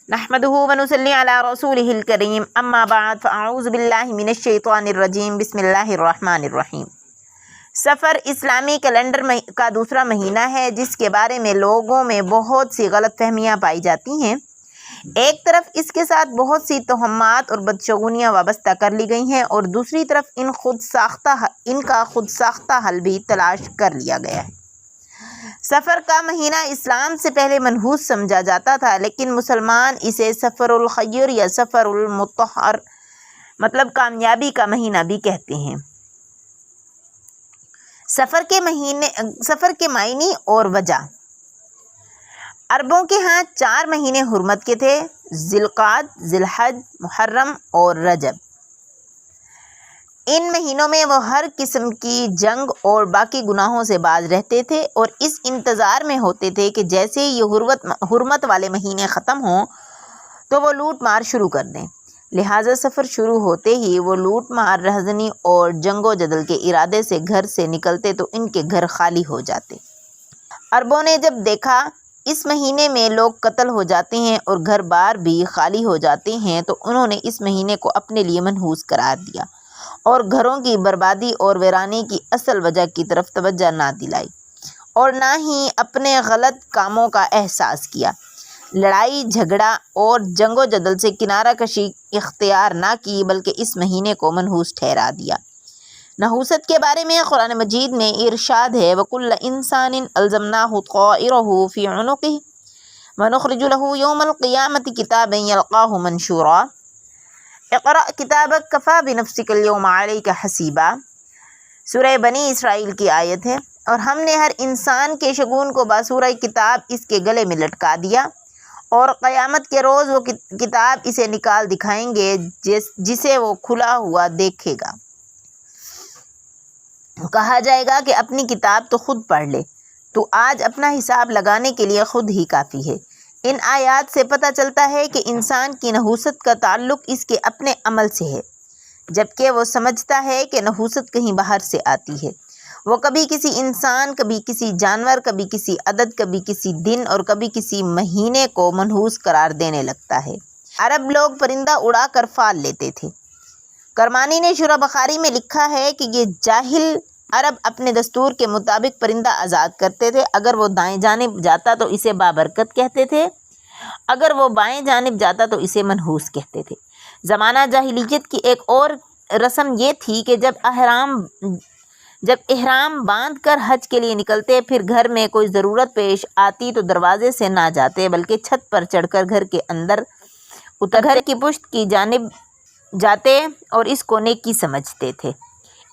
نحمده ونصلي على رسوله الكريم اما بعد فاعوذ باللہ من الشیطان الرجیم بسم اللہ الرحمن الرحیم۔ سفر اسلامی کیلنڈر کا دوسرا مہینہ ہے جس کے بارے میں لوگوں میں بہت سی غلط فہمیاں پائی جاتی ہیں۔ ایک طرف اس کے ساتھ بہت سی توہمات اور بدشگونیاں وابستہ کر لی گئی ہیں اور دوسری طرف ان کا خود ساختہ حل بھی تلاش کر لیا گیا ہے۔ سفر کا مہینہ اسلام سے پہلے منحوس سمجھا جاتا تھا، لیکن مسلمان اسے سفر الخیر یا سفر المطہر مطلب کامیابی کا مہینہ بھی کہتے ہیں۔ سفر کے معنی اور وجہ۔ عربوں کے ہاں 4 مہینے حرمت کے تھے: ذی القعدہ، ذی الحج، محرم اور رجب۔ ان مہینوں میں وہ ہر قسم کی جنگ اور باقی گناہوں سے باز رہتے تھے اور اس انتظار میں ہوتے تھے کہ جیسے ہی یہ حرمت والے مہینے ختم ہوں تو وہ لوٹ مار شروع کر دیں۔ لہٰذا سفر شروع ہوتے ہی وہ لوٹ مار، رہزنی اور جنگ و جدل کے ارادے سے گھر سے نکلتے تو ان کے گھر خالی ہو جاتے۔ عربوں نے جب دیکھا اس مہینے میں لوگ قتل ہو جاتے ہیں اور گھر بار بھی خالی ہو جاتے ہیں تو انہوں نے اس مہینے کو اپنے لیے منحوس قرار دیا اور گھروں کی بربادی اور ویرانی کی اصل وجہ کی طرف توجہ نہ دلائی اور نہ ہی اپنے غلط کاموں کا احساس کیا۔ لڑائی جھگڑا اور جنگ و جدل سے کنارہ کشی اختیار نہ کی بلکہ اس مہینے کو منحوس ٹھہرا دیا۔ نحوست کے بارے میں قرآن مجید میں ارشاد ہے: وَكُلَّ إِنسَانٍ أَلْزَمْنَاهُ طَائِرَهُ فِي عُنُقِهِ وَنُخْرِجُ لَهُ يَوْمَ الْقِيَامَةِ كِتَابًا يَلْقَاهُ مَنشُورًا اقرأ کتابک کفیٰ بنفسک اليوم علیک حسیبا۔ سورہ بنی اسرائیل کی آیت ہے۔ اور ہم نے ہر انسان کے شگون کو باسورہ کتاب اس کے گلے میں لٹکا دیا اور قیامت کے روز وہ کتاب اسے نکال دکھائیں گے جسے وہ کھلا ہوا دیکھے گا۔ کہا جائے گا کہ اپنی کتاب تو خود پڑھ لے، تو آج اپنا حساب لگانے کے لیے خود ہی کافی ہے۔ ان آیات سے پتہ چلتا ہے کہ انسان کی نحوست کا تعلق اس کے اپنے عمل سے ہے، جبکہ وہ سمجھتا ہے کہ نحوست کہیں باہر سے آتی ہے۔ وہ کبھی کسی انسان، کبھی کسی جانور، کبھی کسی عدد، کبھی کسی دن اور کبھی کسی مہینے کو منحوس قرار دینے لگتا ہے۔ عرب لوگ پرندہ اڑا کر پال لیتے تھے۔ کرمانی نے شورہ بخاری میں لکھا ہے کہ یہ جاہل عرب اپنے دستور کے مطابق پرندہ آزاد کرتے تھے۔ اگر وہ دائیں جانب جاتا تو اسے بابرکت کہتے تھے، اگر وہ بائیں جانب جاتا تو اسے منحوس کہتے تھے۔ زمانہ جاہلیت کی ایک اور رسم یہ تھی کہ جب احرام باندھ کر حج کے لیے نکلتے، پھر گھر میں کوئی ضرورت پیش آتی تو دروازے سے نہ جاتے بلکہ چھت پر چڑھ کر گھر کے اندر گھر کی پشت کی جانب جاتے اور اس کو نیکی سمجھتے تھے۔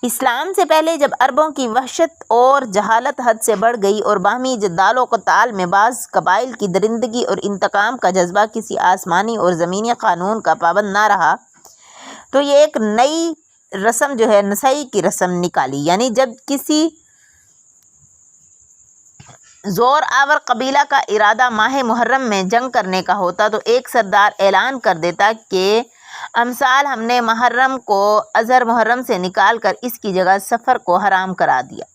اسلام سے پہلے جب عربوں کی وحشت اور جہالت حد سے بڑھ گئی اور باہمی جدال و قتال میں بعض قبائل کی درندگی اور انتقام کا جذبہ کسی آسمانی اور زمینی قانون کا پابند نہ رہا تو یہ ایک نئی رسم نسائی کی رسم نکالی، یعنی جب کسی زور آور قبیلہ کا ارادہ ماہ محرم میں جنگ کرنے کا ہوتا تو ایک سردار اعلان کر دیتا کہ امسال ہم نے محرم کو اظہر محرم سے نکال کر اس کی جگہ سفر کو حرام کر دیا۔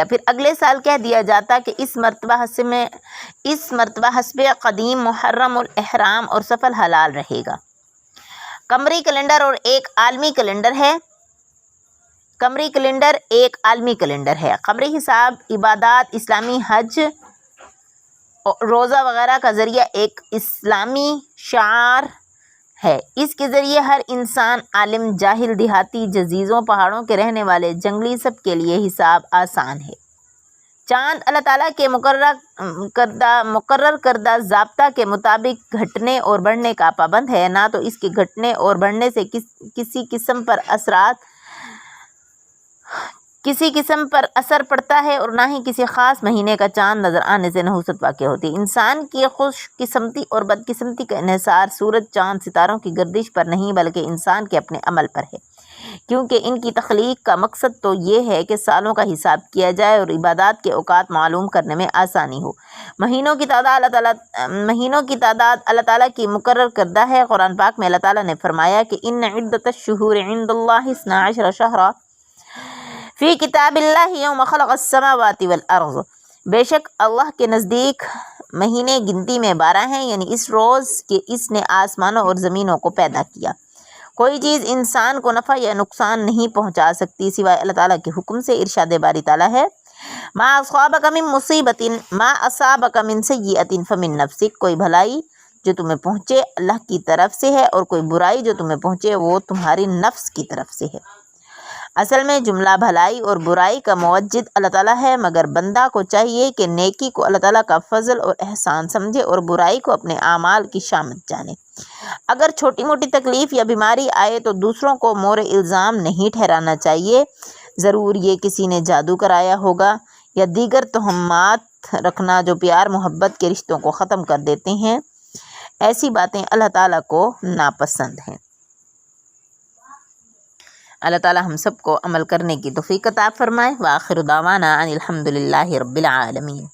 پھر اگلے سال کہہ دیا جاتا کہ اس مرتبہ حسب قدیم محرم الاحرام اور سفر حلال رہے گا۔ قمری کیلنڈر اور ایک عالمی کیلنڈر ہے۔ قمری کیلنڈر ایک عالمی کیلنڈر ہے۔ قمری حساب عبادات، اسلامی حج، روزہ وغیرہ کا ذریعہ ایک اسلامی شعار ہے۔ اس کے ذریعے ہر انسان، عالم، جاہل، دیہاتی، جزیروں، پہاڑوں کے رہنے والے، جنگلی، سب کے لیے حساب آسان ہے۔ چاند اللہ تعالیٰ کے مقرر کردہ ضابطہ کے مطابق گھٹنے اور بڑھنے کا پابند ہے، نہ تو اس کے گھٹنے اور بڑھنے سے کسی قسم پر اثر پڑتا ہے اور نہ ہی کسی خاص مہینے کا چاند نظر آنے سے نحوست واقع ہوتی ہے۔ انسان کی خوش قسمتی اور بد قسمتی کا انحصار سورج، چاند، ستاروں کی گردش پر نہیں بلکہ انسان کے اپنے عمل پر ہے، کیونکہ ان کی تخلیق کا مقصد تو یہ ہے کہ سالوں کا حساب کیا جائے اور عبادات کے اوقات معلوم کرنے میں آسانی ہو۔ مہینوں کی تعداد اللہ تعالیٰ کی مقرر کردہ ہے۔ قرآن پاک میں اللہ تعالیٰ نے فرمایا کہ ان عدت الشہور عند اللہ 12 شہرا فی کتاب اللہ یوم خلق السماوات والارض۔ بے شک اللہ کے نزدیک مہینے گنتی میں 12 ہیں، یعنی اس روز کہ اس نے آسمانوں اور زمینوں کو پیدا کیا۔ کوئی چیز انسان کو نفع یا نقصان نہیں پہنچا سکتی سوائے اللہ تعالیٰ کے حکم سے۔ ارشاد باری تعالیٰ ہے ما اصابک من مصیبت ما اصابک من سیئۃ فمن نفسک، کوئی بھلائی جو تمہیں پہنچے اللہ کی طرف سے ہے اور کوئی برائی جو تمہیں پہنچے وہ تمہاری نفس کی طرف سے ہے۔ اصل میں جملہ بھلائی اور برائی کا موجد اللہ تعالیٰ ہے، مگر بندہ کو چاہیے کہ نیکی کو اللہ تعالیٰ کا فضل اور احسان سمجھے اور برائی کو اپنے اعمال کی شامت جانے۔ اگر چھوٹی موٹی تکلیف یا بیماری آئے تو دوسروں کو مورد الزام نہیں ٹھہرانا چاہیے، ضرور یہ کسی نے جادو کرایا ہوگا یا دیگر تہمات رکھنا جو پیار محبت کے رشتوں کو ختم کر دیتے ہیں، ایسی باتیں اللہ تعالیٰ کو ناپسند ہیں۔ اللہ تعالیٰ ہم سب کو عمل کرنے کی توفیق عطا فرمائے۔ وآخر دعوانا ان الحمد للہ رب العالمین۔